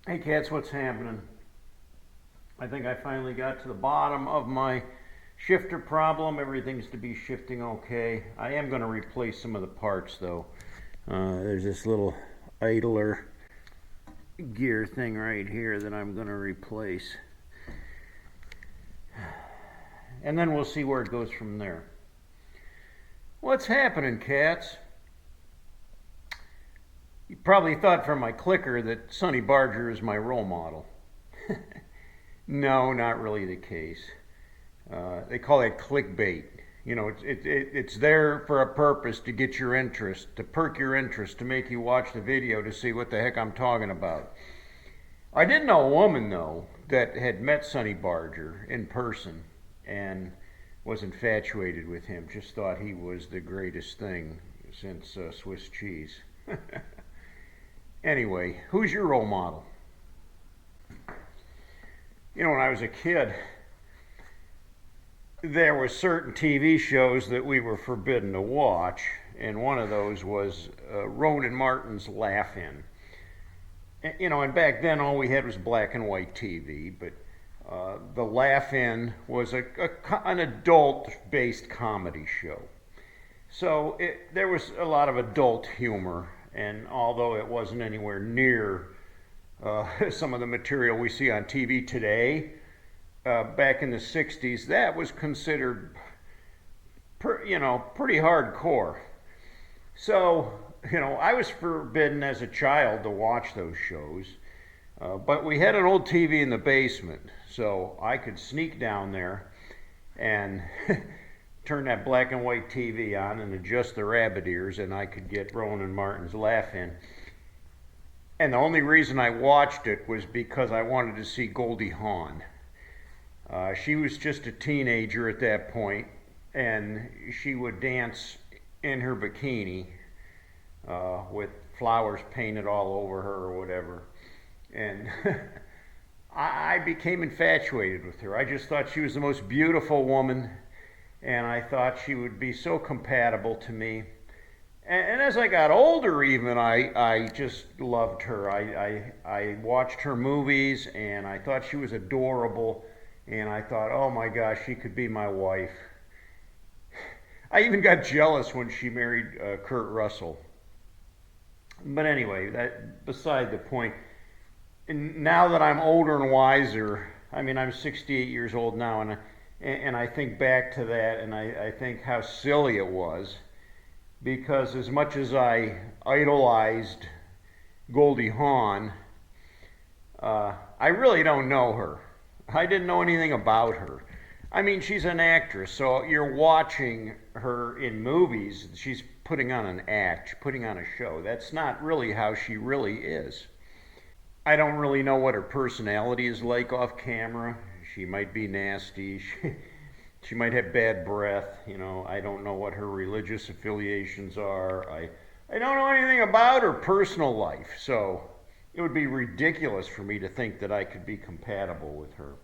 Hey cats, what's happening? I think I finally got to the bottom of my shifter problem. Everything's to be shifting okay. I am going to replace some of the parts though. There's this little idler gear thing right here that I'm going to replace. And then we'll see where it goes from there. What's happening, cats? You probably thought from my clicker that Sonny Barger is my role model. No, not really the case. They call it clickbait. You know, it's there for a purpose to get your interest, to perk your interest, to make you watch the video to see what the heck I'm talking about. I did know a woman, though, that had met Sonny Barger in person and was infatuated with him, just thought he was the greatest thing since Swiss cheese. Anyway, who's your role model? You know, when I was a kid, there were certain TV shows that we were forbidden to watch, and one of those was Rowan Martin's Laugh-In. You know, and back then all we had was black and white TV, but the Laugh-In was an adult-based comedy show. So there was a lot of adult humor, and although it wasn't anywhere near some of the material we see on TV today, back in the 60s, that was considered, pretty hardcore. So, I was forbidden as a child to watch those shows, but we had an old TV in the basement, so I could sneak down there and turn that black and white TV on and adjust the rabbit ears, and I could get Rowan Martin's Laugh-In. And the only reason I watched it was because I wanted to see Goldie Hawn. She was just a teenager at that point, and she would dance in her bikini with flowers painted all over her or whatever. And I became infatuated with her. I just thought she was the most beautiful woman, and I thought she would be so compatible to me. And as I got older even, I just loved her. I watched her movies, and I thought she was adorable, and I thought, oh my gosh, she could be my wife. I even got jealous when she married Kurt Russell. But anyway, that beside the point. And now that I'm older and wiser, I'm 68 years old now, and I think back to that, and I think how silly it was. Because as much as I idolized Goldie Hawn, I really don't know her. I didn't know anything about her. She's an actress, so you're watching her in movies. She's putting on an act, putting on a show. That's not really how she really is. I don't really know what her personality is like off camera. She might be nasty. She might have bad breath, I don't know what her religious affiliations are. I don't know anything about her personal life, so it would be ridiculous for me to think that I could be compatible with her.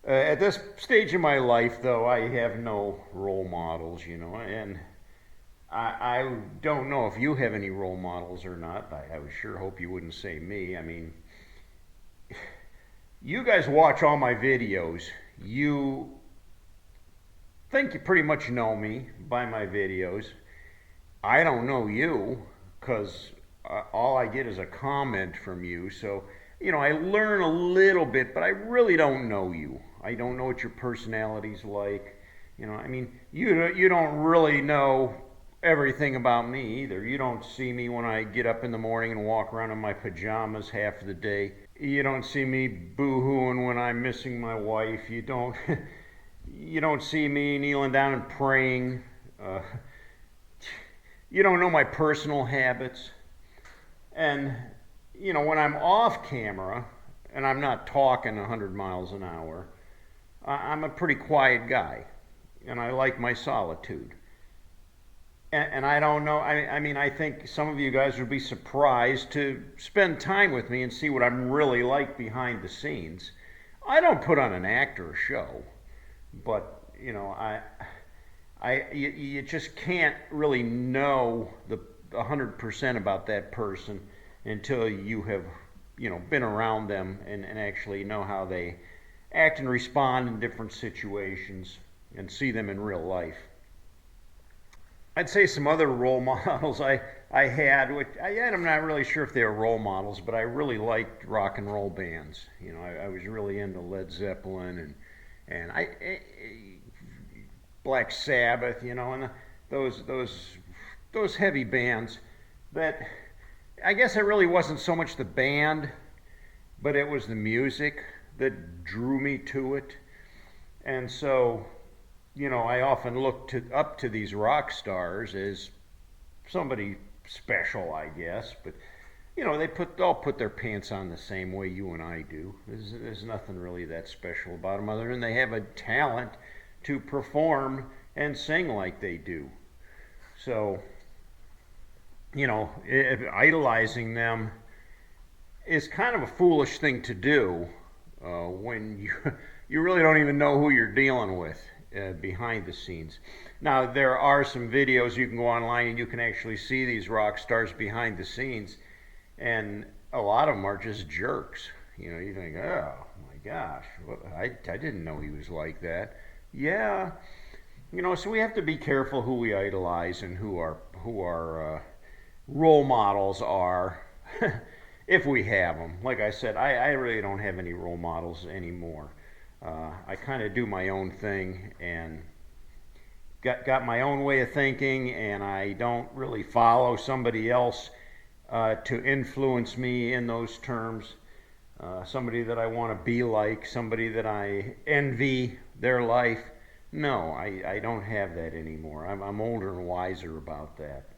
At this stage of my life, though, I have no role models, and I don't know if you have any role models or not. I would sure hope you wouldn't say me. You guys watch all my videos. You think you pretty much know me by my videos. I don't know you because all I get is a comment from you. So, I learn a little bit, but I really don't know you. I don't know what your personality's like. You don't really know everything about me either. You don't see me when I get up in the morning and walk around in my pajamas half of the day. You don't see me boo-hooing when I'm missing my wife. You don't see me kneeling down and praying. You don't know my personal habits. And, when I'm off camera and I'm not talking 100 miles an hour, I'm a pretty quiet guy. And I like my solitude. And I don't know, I think some of you guys would be surprised to spend time with me and see what I'm really like behind the scenes. I don't put on an act or a show, but, you just can't really know the 100% about that person until you have been around them and actually know how they act and respond in different situations and see them in real life. I'd say some other role models I had, which I'm not really sure if they were role models, but I really liked rock and roll bands. I was really into Led Zeppelin and Black Sabbath, and those heavy bands that I guess it really wasn't so much the band, but it was the music that drew me to it. And so, I often look up to these rock stars as somebody special, I guess. But they all put their pants on the same way you and I do. There's nothing really that special about them other than they have a talent to perform and sing like they do. So, idolizing them is kind of a foolish thing to do when you really don't even know who you're dealing with behind the scenes. Now, there are some videos you can go online and you can actually see these rock stars behind the scenes, and a lot of them are just jerks. You think, oh my gosh, I didn't know he was like that. Yeah, so we have to be careful who we idolize and who our role models are, if we have them. Like I said, I really don't have any role models anymore. I kind of do my own thing and got my own way of thinking, and I don't really follow somebody else to influence me in those terms. Somebody that I want to be like, somebody that I envy their life. No, I don't have that anymore. I'm older and wiser about that.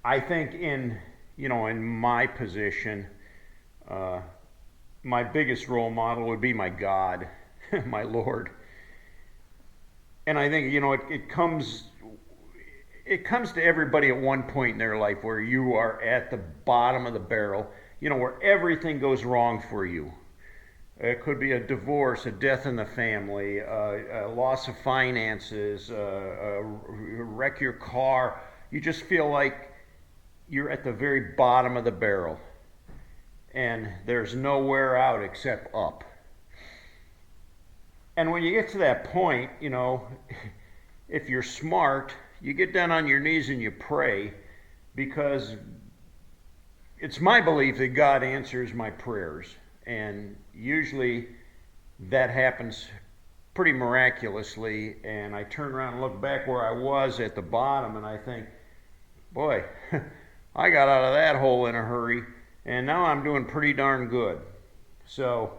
I think in my position, my biggest role model would be my God, my Lord. And I think, it comes to everybody at one point in their life where you are at the bottom of the barrel, where everything goes wrong for you. It could be a divorce, a death in the family, a loss of finances, wreck your car. You just feel like you're at the very bottom of the barrel and there's nowhere out except up. And when you get to that point, if you're smart, you get down on your knees and you pray, because it's my belief that God answers my prayers. And usually that happens pretty miraculously. And I turn around and look back where I was at the bottom and I think, boy, I got out of that hole in a hurry, and now I'm doing pretty darn good. So,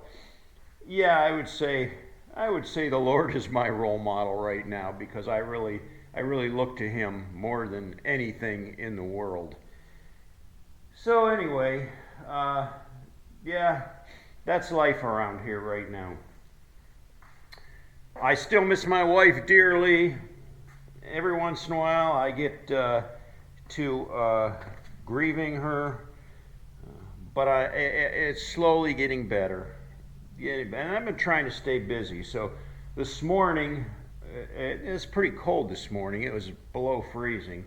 yeah, I would say the Lord is my role model right now, because I really look to Him more than anything in the world. So anyway, yeah, that's life around here right now. I still miss my wife dearly. Every once in a while I get to grieving her, but it's slowly getting better. And I've been trying to stay busy. So this morning, it's pretty cold this morning. It was below freezing.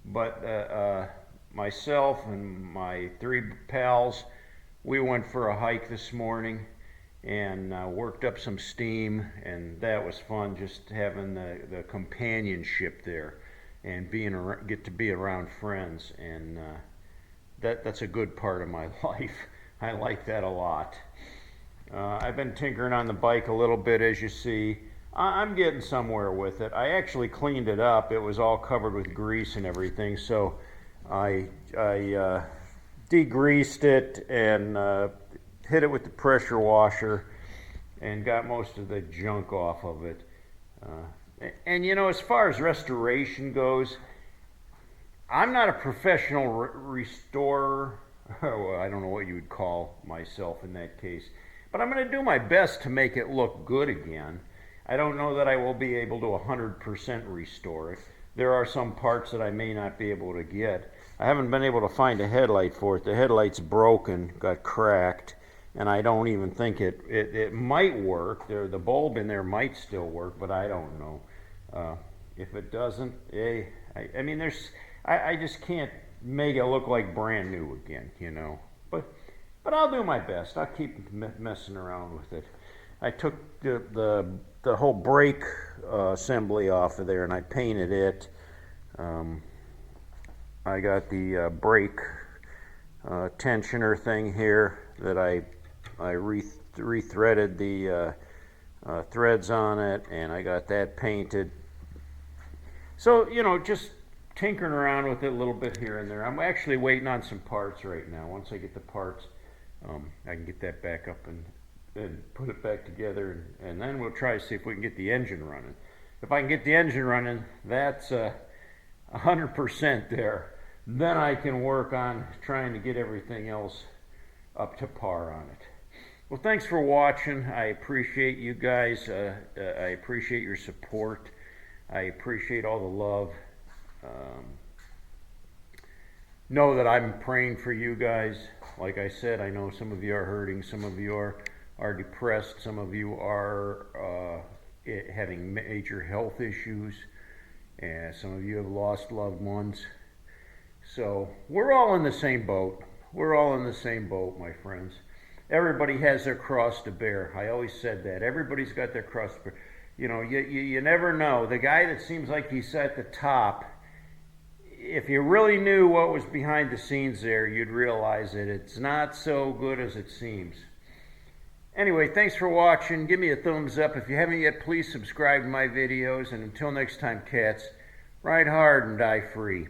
But myself and my 3 pals, we went for a hike this morning and worked up some steam. And that was fun, just having the companionship there and get to be around friends. And that's a good part of my life. I like that a lot. I've been tinkering on the bike a little bit, as you see. I'm getting somewhere with it. I actually cleaned it up. It was all covered with grease and everything, so I degreased it and hit it with the pressure washer and got most of the junk off of it. And as far as restoration goes, I'm not a professional restorer. Well, I don't know what you would call myself in that case. But I'm going to do my best to make it look good again. I don't know that I will be able to 100% restore it. There are some parts that I may not be able to get. I haven't been able to find a headlight for it. The headlight's broken, got cracked, and I don't even think it might work. The bulb in there might still work, but I don't know. If it doesn't, I mean, I just can't make it look like brand new again, you know. But I'll do my best. I'll keep messing around with it. I took the whole brake assembly off of there and I painted it. I got the brake tensioner thing here that I rethreaded the threads on it, and I got that painted. So, you know, just tinkering around with it a little bit here and there. I'm actually waiting on some parts right now. Once I get the parts, I can get that back up and put it back together, and then we'll try to see if we can get the engine running. If I can get the engine running, that's 100% there. Then I can work on trying to get everything else up to par on it. Well, thanks for watching. I appreciate you guys. I appreciate your support. I appreciate all the love. Know that I'm praying for you guys. Like I said, I know some of you are hurting, some of you are depressed, some of you are having major health issues, and some of you have lost loved ones. So we're all in the same boat. We're all in the same boat, my friends. Everybody has their cross to bear. I always said that. Everybody's got their cross to bear. You know, you never know. The guy that seems like he's at the top, if you really knew what was behind the scenes there, you'd realize that it's not so good as it seems. Anyway, thanks for watching. Give me a thumbs up. If you haven't yet, please subscribe to my videos. And until next time, cats, ride hard and die free.